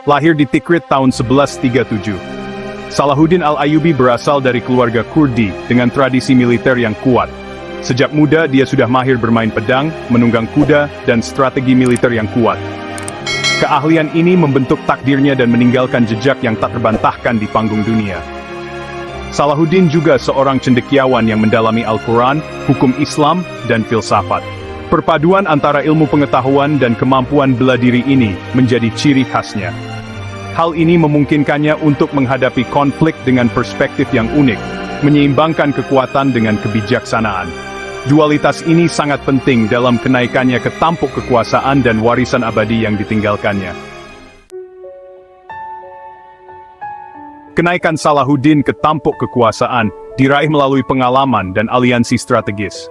lahir di Tikrit tahun 1137. Salahuddin al-Ayyubi berasal dari keluarga Kurdi dengan tradisi militer yang kuat. Sejak muda dia sudah mahir bermain pedang, menunggang kuda, dan strategi militer yang kuat. Keahlian ini membentuk takdirnya dan meninggalkan jejak yang tak terbantahkan di panggung dunia. Salahuddin juga seorang cendekiawan yang mendalami Al-Quran, hukum Islam, dan filsafat. Perpaduan antara ilmu pengetahuan dan kemampuan bela diri ini menjadi ciri khasnya. Hal ini memungkinkannya untuk menghadapi konflik dengan perspektif yang unik, menyeimbangkan kekuatan dengan kebijaksanaan. Dualitas ini sangat penting dalam kenaikannya ke tampuk kekuasaan dan warisan abadi yang ditinggalkannya. Kenaikan Salahuddin ke tampuk kekuasaan diraih melalui pengalaman dan aliansi strategis.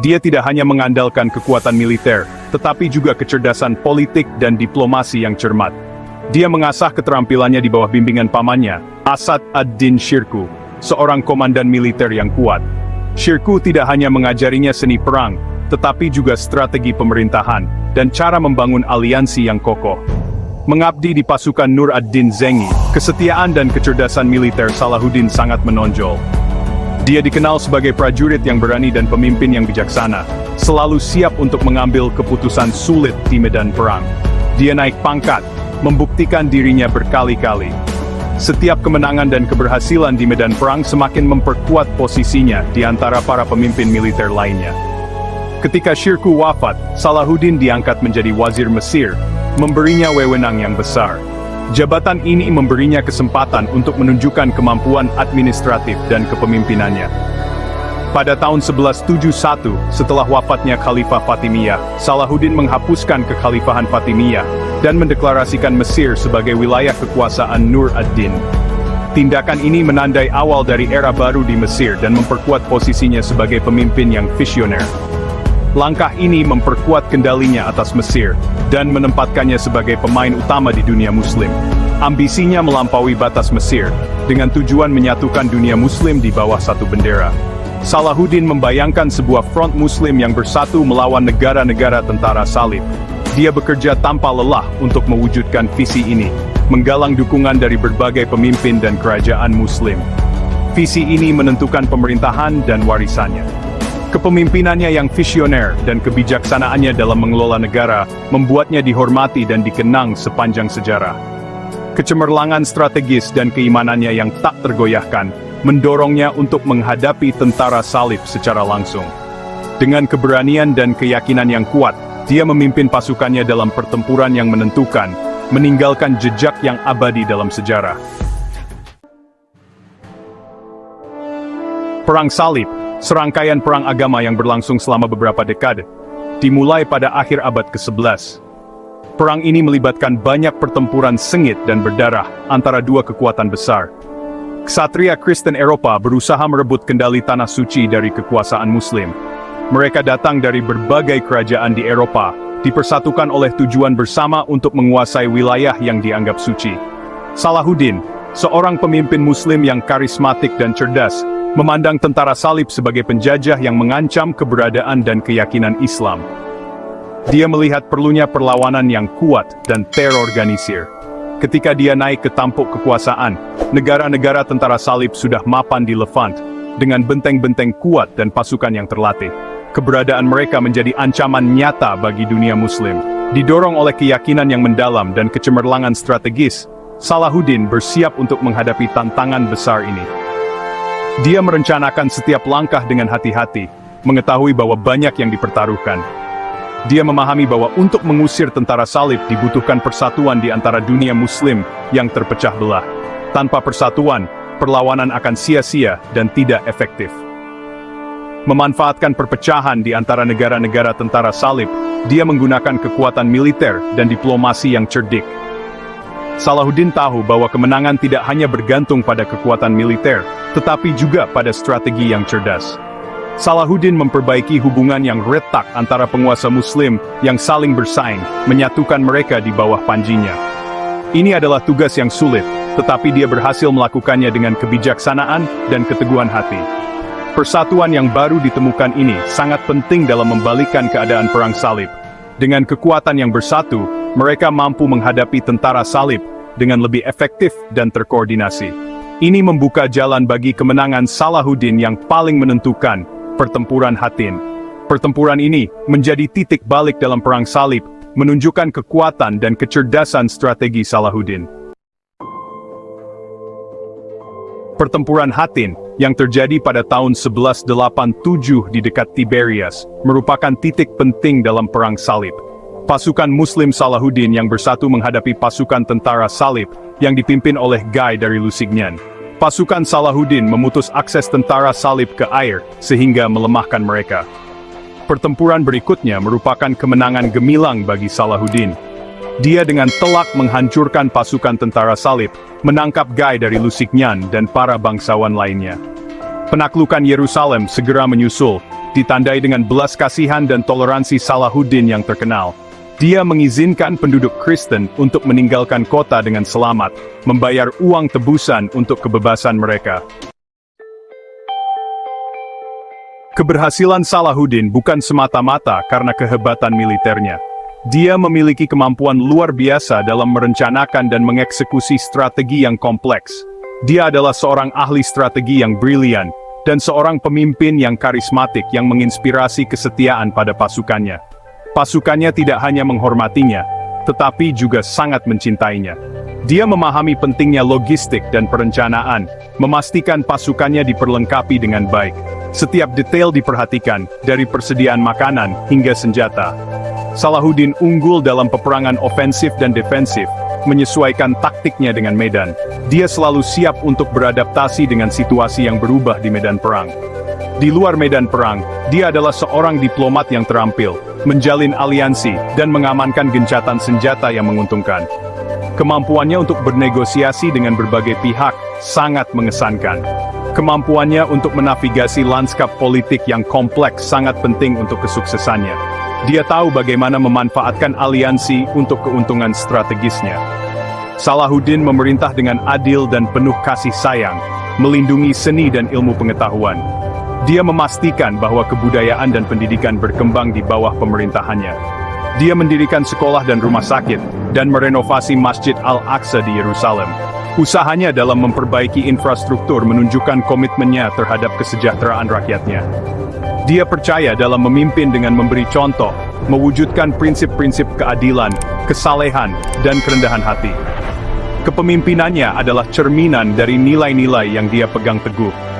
Dia tidak hanya mengandalkan kekuatan militer, tetapi juga kecerdasan politik dan diplomasi yang cermat. Dia mengasah keterampilannya di bawah bimbingan pamannya, Asad ad-Din Shirkuh, seorang komandan militer yang kuat. Shirkuh tidak hanya mengajarinya seni perang, tetapi juga strategi pemerintahan dan cara membangun aliansi yang kokoh. Mengabdi di pasukan Nur ad-Din Zengi, kesetiaan dan kecerdasan militer Salahuddin sangat menonjol. Dia dikenal sebagai prajurit yang berani dan pemimpin yang bijaksana, selalu siap untuk mengambil keputusan sulit di medan perang. Dia naik pangkat, membuktikan dirinya berkali-kali. Setiap kemenangan dan keberhasilan di medan perang semakin memperkuat posisinya di antara para pemimpin militer lainnya. Ketika Shirkuh wafat, Salahuddin diangkat menjadi wazir Mesir, memberinya wewenang yang besar. Jabatan ini memberinya kesempatan untuk menunjukkan kemampuan administratif dan kepemimpinannya. Pada tahun 1171, setelah wafatnya Khalifah Fatimiyah, Salahuddin menghapuskan kekhalifahan Fatimiyah dan mendeklarasikan Mesir sebagai wilayah kekuasaan Nur ad-Din. Tindakan ini menandai awal dari era baru di Mesir dan memperkuat posisinya sebagai pemimpin yang visioner. Langkah ini memperkuat kendalinya atas Mesir, dan menempatkannya sebagai pemain utama di dunia Muslim. Ambisinya melampaui batas Mesir, dengan tujuan menyatukan dunia Muslim di bawah satu bendera. Salahuddin membayangkan sebuah front Muslim yang bersatu melawan negara-negara tentara salib. Dia bekerja tanpa lelah untuk mewujudkan visi ini, menggalang dukungan dari berbagai pemimpin dan kerajaan Muslim. Visi ini menentukan pemerintahan dan warisannya. Kepemimpinannya yang visioner dan kebijaksanaannya dalam mengelola negara membuatnya dihormati dan dikenang sepanjang sejarah. Kecemerlangan strategis dan keimanannya yang tak tergoyahkan mendorongnya untuk menghadapi tentara salib secara langsung. Dengan keberanian dan keyakinan yang kuat, dia memimpin pasukannya dalam pertempuran yang menentukan, meninggalkan jejak yang abadi dalam sejarah. Perang Salib, serangkaian perang agama yang berlangsung selama beberapa dekade, dimulai pada akhir abad ke-11. Perang ini melibatkan banyak pertempuran sengit dan berdarah antara dua kekuatan besar. Ksatria Kristen Eropa berusaha merebut kendali tanah suci dari kekuasaan Muslim. Mereka datang dari berbagai kerajaan di Eropa, dipersatukan oleh tujuan bersama untuk menguasai wilayah yang dianggap suci. Salahuddin, seorang pemimpin Muslim yang karismatik dan cerdas, memandang tentara salib sebagai penjajah yang mengancam keberadaan dan keyakinan Islam. Dia melihat perlunya perlawanan yang kuat dan terorganisir. Ketika dia naik ke tampuk kekuasaan, negara-negara tentara salib sudah mapan di Levant, dengan benteng-benteng kuat dan pasukan yang terlatih. Keberadaan mereka menjadi ancaman nyata bagi dunia Muslim. Didorong oleh keyakinan yang mendalam dan kecemerlangan strategis, Salahuddin bersiap untuk menghadapi tantangan besar ini. Dia merencanakan setiap langkah dengan hati-hati, mengetahui bahwa banyak yang dipertaruhkan. Dia memahami bahwa untuk mengusir tentara salib dibutuhkan persatuan di antara dunia Muslim yang terpecah belah. Tanpa persatuan, perlawanan akan sia-sia dan tidak efektif. Memanfaatkan perpecahan di antara negara-negara tentara salib, dia menggunakan kekuatan militer dan diplomasi yang cerdik. Salahuddin tahu bahwa kemenangan tidak hanya bergantung pada kekuatan militer, tetapi juga pada strategi yang cerdas. Salahuddin memperbaiki hubungan yang retak antara penguasa Muslim yang saling bersaing, menyatukan mereka di bawah panjinya. Ini adalah tugas yang sulit, tetapi dia berhasil melakukannya dengan kebijaksanaan dan keteguhan hati. Persatuan yang baru ditemukan ini sangat penting dalam membalikkan keadaan perang salib. Dengan kekuatan yang bersatu, mereka mampu menghadapi tentara salib, dengan lebih efektif dan terkoordinasi. Ini membuka jalan bagi kemenangan Salahuddin yang paling menentukan, pertempuran Hattin. Pertempuran ini menjadi titik balik dalam Perang Salib, menunjukkan kekuatan dan kecerdasan strategi Salahuddin. Pertempuran Hattin, yang terjadi pada tahun 1187 di dekat Tiberias, merupakan titik penting dalam Perang Salib. Pasukan Muslim Salahuddin yang bersatu menghadapi pasukan tentara Salib, yang dipimpin oleh Guy dari Lusignan. Pasukan Salahuddin memutus akses tentara Salib ke air, sehingga melemahkan mereka. Pertempuran berikutnya merupakan kemenangan gemilang bagi Salahuddin. Dia dengan telak menghancurkan pasukan tentara Salib, menangkap Guy dari Lusignan dan para bangsawan lainnya. Penaklukan Yerusalem segera menyusul, ditandai dengan belas kasihan dan toleransi Salahuddin yang terkenal. Dia mengizinkan penduduk Kristen untuk meninggalkan kota dengan selamat, membayar uang tebusan untuk kebebasan mereka. Keberhasilan Salahuddin bukan semata-mata karena kehebatan militernya. Dia memiliki kemampuan luar biasa dalam merencanakan dan mengeksekusi strategi yang kompleks. Dia adalah seorang ahli strategi yang brilian, dan seorang pemimpin yang karismatik yang menginspirasi kesetiaan pada pasukannya. Pasukannya tidak hanya menghormatinya, tetapi juga sangat mencintainya. Dia memahami pentingnya logistik dan perencanaan, memastikan pasukannya diperlengkapi dengan baik. Setiap detail diperhatikan, dari persediaan makanan hingga senjata. Salahuddin unggul dalam peperangan ofensif dan defensif, menyesuaikan taktiknya dengan medan. Dia selalu siap untuk beradaptasi dengan situasi yang berubah di medan perang. Di luar medan perang, dia adalah seorang diplomat yang terampil, menjalin aliansi, dan mengamankan gencatan senjata yang menguntungkan. Kemampuannya untuk bernegosiasi dengan berbagai pihak sangat mengesankan. Kemampuannya untuk menavigasi lanskap politik yang kompleks sangat penting untuk kesuksesannya. Dia tahu bagaimana memanfaatkan aliansi untuk keuntungan strategisnya. Salahuddin memerintah dengan adil dan penuh kasih sayang, melindungi seni dan ilmu pengetahuan. Dia memastikan bahwa kebudayaan dan pendidikan berkembang di bawah pemerintahannya. Dia mendirikan sekolah dan rumah sakit, dan merenovasi Masjid Al-Aqsa di Yerusalem. Usahanya dalam memperbaiki infrastruktur menunjukkan komitmennya terhadap kesejahteraan rakyatnya. Dia percaya dalam memimpin dengan memberi contoh, mewujudkan prinsip-prinsip keadilan, kesalehan, dan kerendahan hati. Kepemimpinannya adalah cerminan dari nilai-nilai yang dia pegang teguh.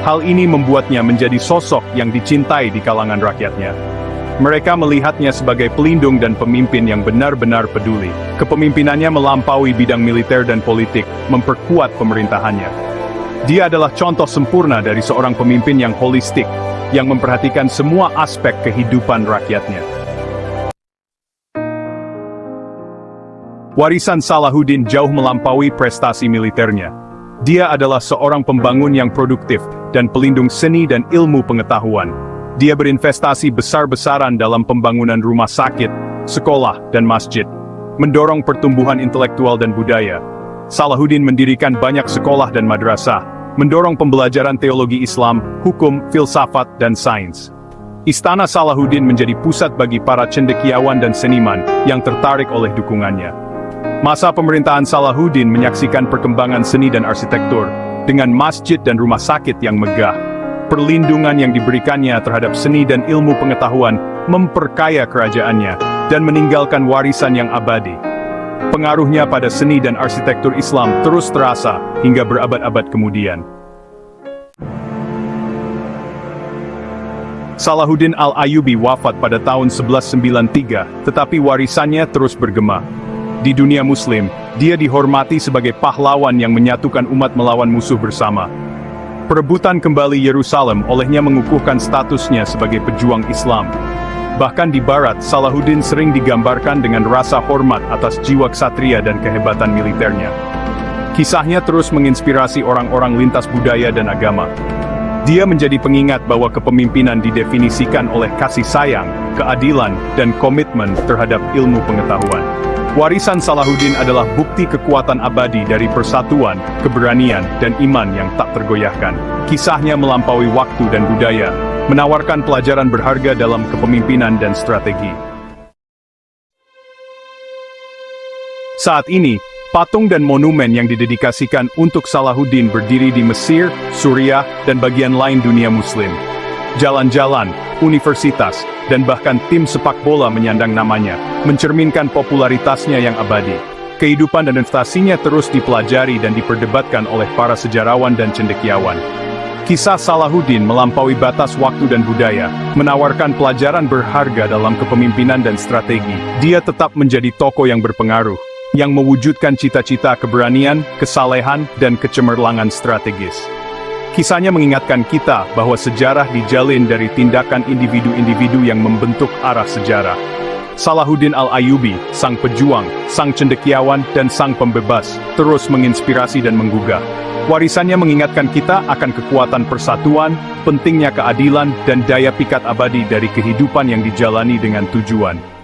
Hal ini membuatnya menjadi sosok yang dicintai di kalangan rakyatnya. Mereka melihatnya sebagai pelindung dan pemimpin yang benar-benar peduli. Kepemimpinannya melampaui bidang militer dan politik, memperkuat pemerintahannya. Dia adalah contoh sempurna dari seorang pemimpin yang holistik, yang memperhatikan semua aspek kehidupan rakyatnya. Warisan Salahuddin jauh melampaui prestasi militernya. Dia adalah seorang pembangun yang produktif, dan pelindung seni dan ilmu pengetahuan. Dia berinvestasi besar-besaran dalam pembangunan rumah sakit, sekolah, dan masjid, mendorong pertumbuhan intelektual dan budaya. Salahuddin mendirikan banyak sekolah dan madrasah, mendorong pembelajaran teologi Islam, hukum, filsafat, dan sains. Istana Salahuddin menjadi pusat bagi para cendekiawan dan seniman yang tertarik oleh dukungannya. Masa pemerintahan Salahuddin menyaksikan perkembangan seni dan arsitektur, dengan masjid dan rumah sakit yang megah. Perlindungan yang diberikannya terhadap seni dan ilmu pengetahuan memperkaya kerajaannya, dan meninggalkan warisan yang abadi. Pengaruhnya pada seni dan arsitektur Islam terus terasa hingga berabad-abad kemudian. Salahuddin Al-Ayyubi wafat pada tahun 1193, tetapi warisannya terus bergema. Di dunia Muslim, dia dihormati sebagai pahlawan yang menyatukan umat melawan musuh bersama. Perebutan kembali Yerusalem olehnya mengukuhkan statusnya sebagai pejuang Islam. Bahkan di Barat, Salahuddin sering digambarkan dengan rasa hormat atas jiwa ksatria dan kehebatan militernya. Kisahnya terus menginspirasi orang-orang lintas budaya dan agama. Dia menjadi pengingat bahwa kepemimpinan didefinisikan oleh kasih sayang, keadilan, dan komitmen terhadap ilmu pengetahuan. Warisan Salahuddin adalah bukti kekuatan abadi dari persatuan, keberanian, dan iman yang tak tergoyahkan. Kisahnya melampaui waktu dan budaya, menawarkan pelajaran berharga dalam kepemimpinan dan strategi. Saat ini, Patung dan monumen yang didedikasikan untuk Salahuddin berdiri di Mesir, Suriah, dan bagian lain dunia Muslim. Jalan-jalan, universitas, dan bahkan tim sepak bola menyandang namanya, mencerminkan popularitasnya yang abadi. Kehidupan dan investasinya terus dipelajari dan diperdebatkan oleh para sejarawan dan cendekiawan. Kisah Salahuddin melampaui batas waktu dan budaya, menawarkan pelajaran berharga dalam kepemimpinan dan strategi. Dia tetap menjadi tokoh yang berpengaruh, yang mewujudkan cita-cita keberanian, kesalehan, dan kecemerlangan strategis. Kisahnya mengingatkan kita bahwa sejarah dijalin dari tindakan individu-individu yang membentuk arah sejarah. Salahuddin Al-Ayyubi, sang pejuang, sang cendekiawan, dan sang pembebas, terus menginspirasi dan menggugah. Warisannya mengingatkan kita akan kekuatan persatuan, pentingnya keadilan, dan daya pikat abadi dari kehidupan yang dijalani dengan tujuan.